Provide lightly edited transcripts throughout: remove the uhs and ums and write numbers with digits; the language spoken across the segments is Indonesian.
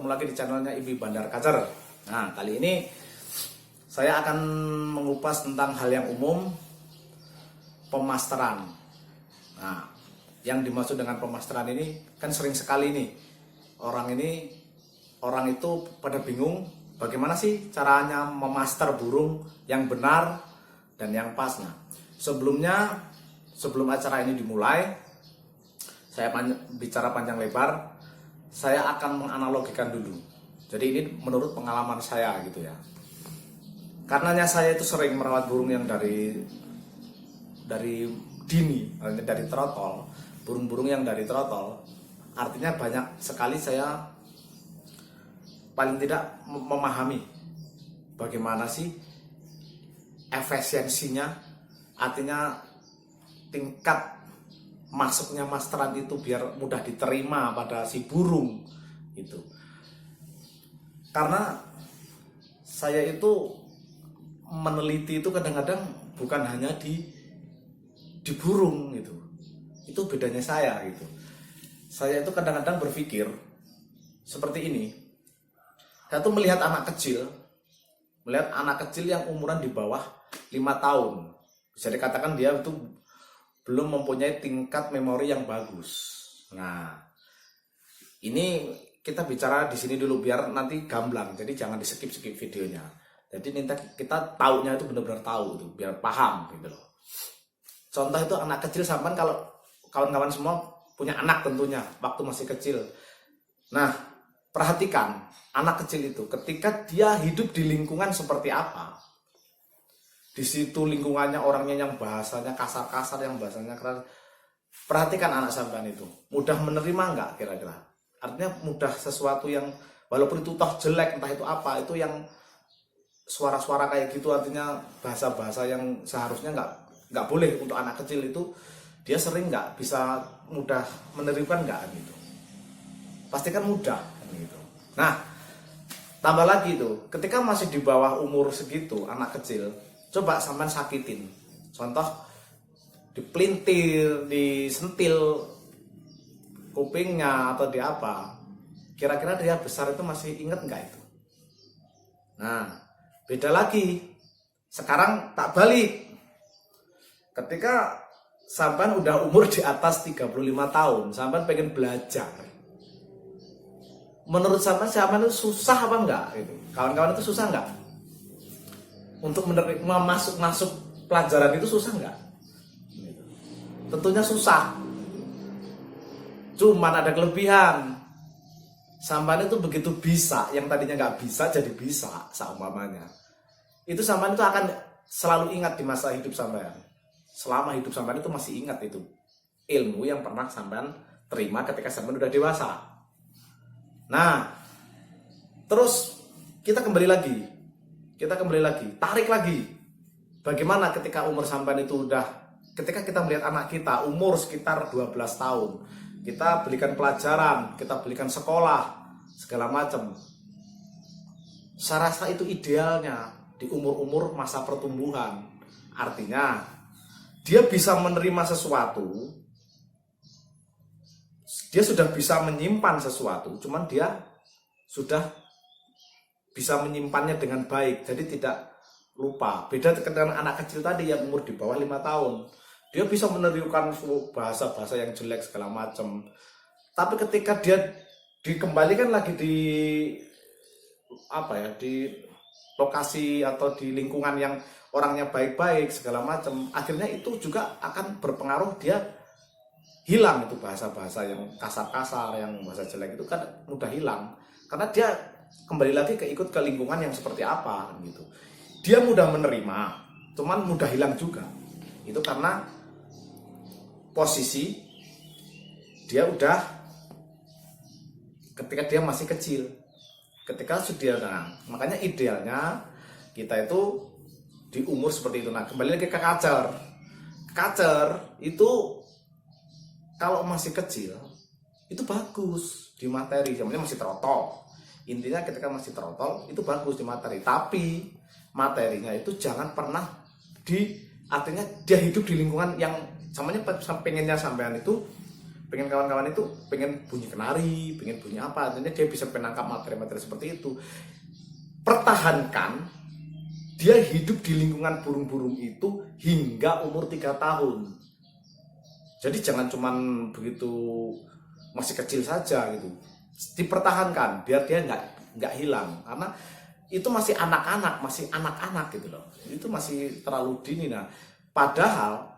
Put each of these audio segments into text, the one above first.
ketemu lagi di channelnya Ibi Bandar Kacer. Nah, kali ini saya akan mengupas tentang hal yang umum, pemasteran. Nah, yang dimaksud dengan pemasteran ini kan sering sekali nih orang itu pada bingung bagaimana sih caranya memaster burung yang benar dan yang pas. Nah, sebelum acara ini dimulai, saya bicara panjang lebar, saya akan menganalogikan dulu. Jadi ini menurut pengalaman saya gitu ya. Karenanya saya itu sering merawat burung yang dari dini, dari trotol, burung-burung yang dari trotol. Artinya banyak sekali saya paling tidak memahami bagaimana sih efisiensinya, artinya tingkat masuknya masteran itu biar mudah diterima pada si burung itu. Karena saya itu meneliti itu kadang-kadang bukan hanya di burung gitu. Itu bedanya saya gitu. Saya itu kadang-kadang berpikir seperti ini. Saya tuh melihat anak kecil yang umuran di bawah 5 tahun. Bisa dikatakan dia itu belum mempunyai tingkat memori yang bagus. Nah, ini kita bicara di sini dulu biar nanti gamblang. Jadi jangan di skip videonya. Jadi nanti kita taunya itu benar-benar tahu itu biar paham gitu loh. Contoh itu anak kecil, sampai kalau kawan-kawan semua punya anak tentunya waktu masih kecil. Nah, perhatikan anak kecil itu ketika dia hidup di lingkungan seperti apa. Di situ lingkungannya orangnya yang bahasanya kasar-kasar, yang bahasanya keras. Perhatikan anak sampean itu, mudah menerima enggak kira-kira? Artinya mudah sesuatu yang walaupun itu toh jelek, entah itu apa, itu yang suara-suara kayak gitu, artinya bahasa-bahasa yang seharusnya enggak boleh untuk anak kecil itu, dia sering enggak bisa mudah menerima enggak gitu. Pastikan mudah gitu. Nah, tambah lagi tuh, ketika masih di bawah umur segitu anak kecil, coba sampean sakitin. Contoh dipelintir, disentil kupingnya atau di apa. Kira-kira dia besar itu masih inget enggak itu? Nah, beda lagi. Sekarang tak balik. Ketika sampean udah umur di atas 35 tahun, sampean pengen belajar. Menurut sampean itu susah apa enggak gitu? Kawan-kawan itu susah enggak? Untuk menerima masuk pelajaran itu susah nggak? Tentunya susah. Cuman ada kelebihan. Sampean itu begitu bisa, yang tadinya nggak bisa jadi bisa, seumpamanya. Itu sampean itu akan selalu ingat di masa hidup sampean. Selama hidup sampean itu masih ingat itu ilmu yang pernah sampean terima ketika sampean udah dewasa. Nah, terus kita kembali lagi, tarik lagi. Bagaimana ketika umur sampean itu ketika kita melihat anak kita umur sekitar 12 tahun, kita berikan pelajaran, kita berikan sekolah, segala macam. Saya rasa itu idealnya di umur-umur masa pertumbuhan. Artinya, dia bisa menerima sesuatu, dia sudah bisa menyimpan sesuatu, cuman dia sudah bisa menyimpannya dengan baik, jadi tidak lupa. Beda dengan anak kecil tadi yang umur di bawah 5 tahun, dia bisa menirukan bahasa-bahasa yang jelek segala macam. Tapi ketika dia dikembalikan lagi di lokasi atau di lingkungan yang orangnya baik-baik segala macam, akhirnya itu juga akan berpengaruh, dia hilang itu bahasa-bahasa yang kasar-kasar, yang bahasa jelek itu kan mudah hilang karena dia kembali lagi ikut ke lingkungan yang seperti apa gitu. Dia mudah menerima, cuman mudah hilang juga. Itu karena posisi dia udah ketika dia masih kecil. Ketika sudah, makanya idealnya kita itu di umur seperti itu. Nah, kembali lagi ke kacer. Kacer itu kalau masih kecil itu bagus di materi, namanya masih trotol. Intinya ketika masih trotol itu bagus di materi, tapi materinya itu jangan pernah artinya dia hidup di lingkungan yang samanya pengennya sampean itu pengen kawan-kawan itu pengen bunyi kenari, pengen bunyi apa, artinya dia bisa menangkap materi-materi seperti itu. Pertahankan dia hidup di lingkungan burung-burung itu hingga umur 3 tahun. Jadi jangan cuman begitu masih kecil saja gitu, dipertahankan biar dia nggak hilang, karena itu masih anak-anak gitu loh, itu masih terlalu dini. Nah, padahal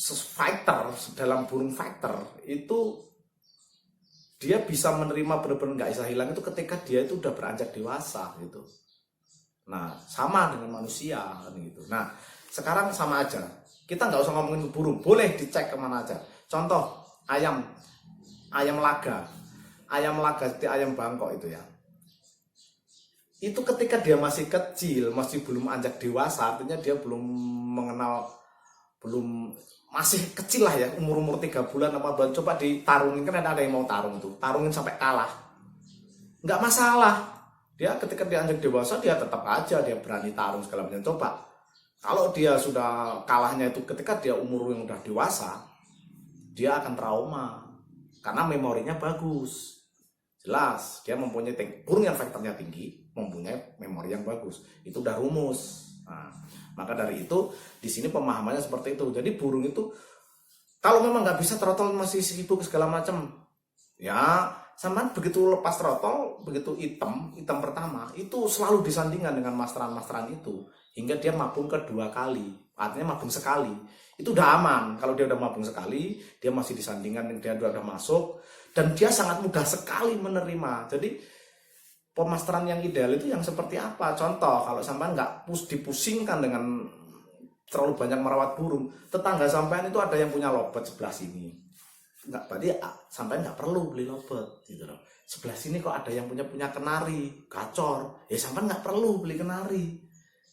fighter, dalam burung fighter itu dia bisa menerima benar-benar nggak bisa hilang itu ketika dia itu udah beranjak dewasa gitu. Nah, sama dengan manusia gitu. Nah, sekarang sama aja, kita nggak usah ngomongin burung, boleh dicek kemana aja. Contoh ayam laga seperti ayam Bangkok itu ya, itu ketika dia masih kecil, masih belum anjak dewasa, artinya dia belum mengenal, masih kecil lah ya, umur 3 bulan apa, coba ditarungin, kan ada yang mau tarung tuh, tarungin sampai kalah, nggak masalah. Dia ketika dia anjak dewasa, dia tetap aja dia berani tarung segala macam. Coba kalau dia sudah kalahnya itu ketika dia umur yang udah dewasa, dia akan trauma karena memorinya bagus. Jelas dia mempunyai burung yang faktornya tinggi, mempunyai memori yang bagus. Itu udah rumus. Nah, maka dari itu di sini pemahamannya seperti itu. Jadi burung itu kalau memang nggak bisa throttle, masih sibuk segala macam, ya sama begitu lepas throttle, begitu hitam pertama itu selalu disandingkan dengan masteran itu hingga dia mabung kedua kali. Artinya mabung sekali itu udah aman. Kalau dia udah mabung sekali, dia masih disandingkan, dia udah masuk, dan dia sangat mudah sekali menerima. Jadi pemasteran yang ideal itu yang seperti apa? Contoh, kalau sampai nggak dipusingkan dengan terlalu banyak merawat burung, tetangga sampean itu ada yang punya lovebird sebelah sini, nggak, berarti sampean nggak perlu beli lovebird gitu loh. Sebelah sini kok ada yang punya kanari, gacor, ya sampean nggak perlu beli kanari,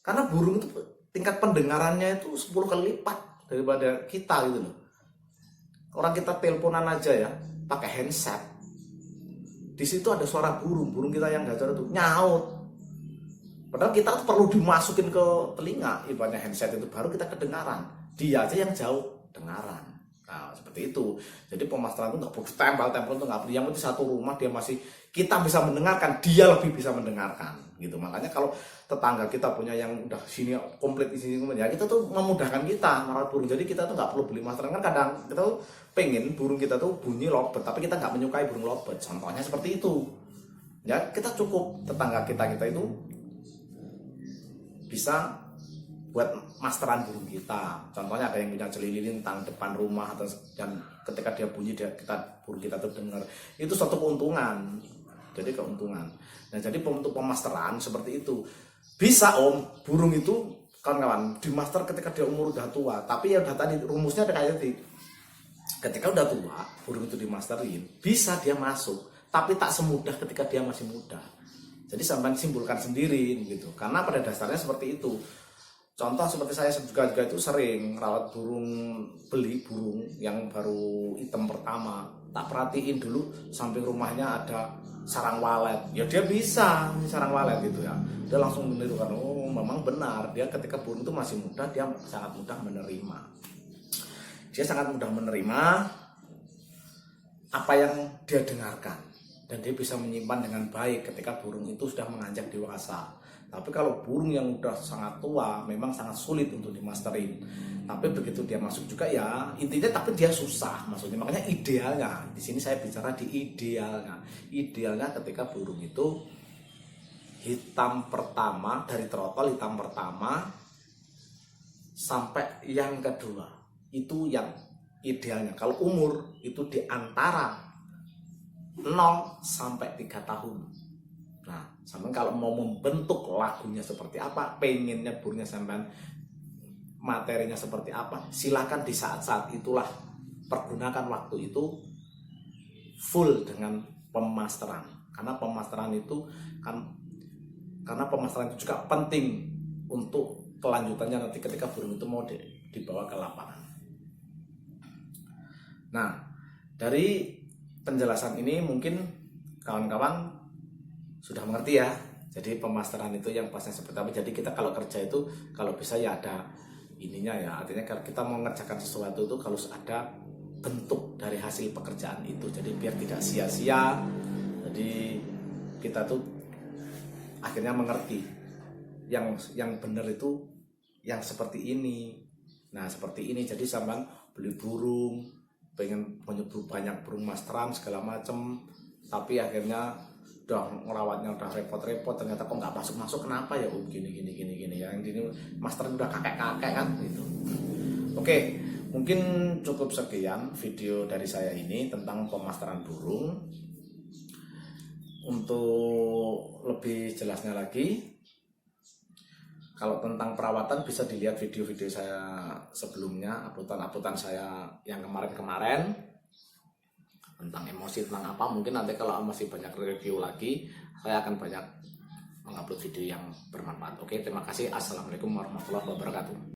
karena burung itu tingkat pendengarannya itu 10 kali lipat daripada kita gitu loh. Orang kita teleponan aja ya pakai handset, di situ ada suara burung kita yang gacor itu nyaut, padahal kita tuh perlu dimasukin ke telinga, ibaratnya handset itu baru kita kedengaran, dia aja yang jauh dengaran. Nah, seperti itu. Jadi pemasteran itu nggak perlu tempel itu nggak perlu. Yang penting satu rumah dia masih, kita bisa mendengarkan, dia lebih bisa mendengarkan gitu. Makanya kalau tetangga kita punya yang udah sini komplit di sini, ya kita tuh memudahkan kita merawat burung. Jadi kita tuh nggak perlu beli masteran. Kan kadang kita tuh pengen burung kita tuh bunyi lovebird, tapi kita nggak menyukai burung lovebird. Contohnya seperti itu. Ya kita cukup tetangga kita itu bisa buat masteran burung kita. Contohnya ada yang punya celilin depan rumah, atau dan ketika dia bunyi burung kita tuh dengar, itu suatu keuntungan. Jadi keuntungan. Nah, jadi untuk pemasteran seperti itu bisa om, burung itu kawan-kawan dimaster ketika dia umur udah tua. Tapi ya udah tadi rumusnya ada kayak tadi, ketika udah tua burung itu dimasterin, bisa dia masuk, tapi tak semudah ketika dia masih muda. Jadi sampai simpulkan sendiri gitu, karena pada dasarnya seperti itu. Contoh seperti saya juga itu sering rawat burung, beli burung yang baru hitam pertama, tak perhatiin dulu samping rumahnya ada sarang walet, ya dia bisa sarang walet gitu ya, dia langsung menirukan. Oh memang benar, dia ketika burung itu masih muda, dia sangat mudah menerima apa yang dia dengarkan, dan dia bisa menyimpan dengan baik ketika burung itu sudah menganjak dewasa. Tapi kalau burung yang udah sangat tua, memang sangat sulit untuk dimasterin. Tapi begitu dia masuk juga ya intinya, tapi dia susah maksudnya. Makanya idealnya, di sini saya bicara di idealnya. Idealnya ketika burung itu hitam pertama, dari trotol hitam pertama sampai yang kedua, itu yang idealnya. Kalau umur itu di antara 0 sampai 3 tahun. Nah, sampean kalau mau membentuk lagunya seperti apa, pengennya burungnya sampean materinya seperti apa, silakan di saat-saat itulah pergunakan waktu itu full dengan pemasteran. Karena pemasteran itu juga penting untuk kelanjutannya nanti ketika burung itu mau dibawa ke lapangan. Nah, dari penjelasan ini mungkin kawan-kawan sudah mengerti ya. Jadi pemasteran itu yang pasnya seperti apa. Jadi kita kalau kerja itu kalau bisa ya ada ininya ya. Artinya kalau kita mau mengerjakan sesuatu itu kalau ada bentuk dari hasil pekerjaan itu. Jadi biar tidak sia-sia, jadi kita tuh akhirnya mengerti yang benar itu yang seperti ini. Nah seperti ini, jadi sampean beli burung, pengen punya banyak burung masteran segala macem, tapi akhirnya udah ngerawatnya udah repot-repot, ternyata kok nggak masuk-masuk, kenapa ya gini ya, yang ini masteran udah kakek-kakek kan gitu. Oke, mungkin cukup sekian video dari saya ini tentang pemasteran burung. Untuk lebih jelasnya lagi, kalau tentang perawatan bisa dilihat video-video saya sebelumnya, uploadan saya yang kemarin-kemarin tentang emosi, tentang apa. Mungkin nanti kalau masih banyak review lagi, saya akan banyak mengupload video yang bermanfaat. Oke, terima kasih. Assalamualaikum warahmatullahi wabarakatuh.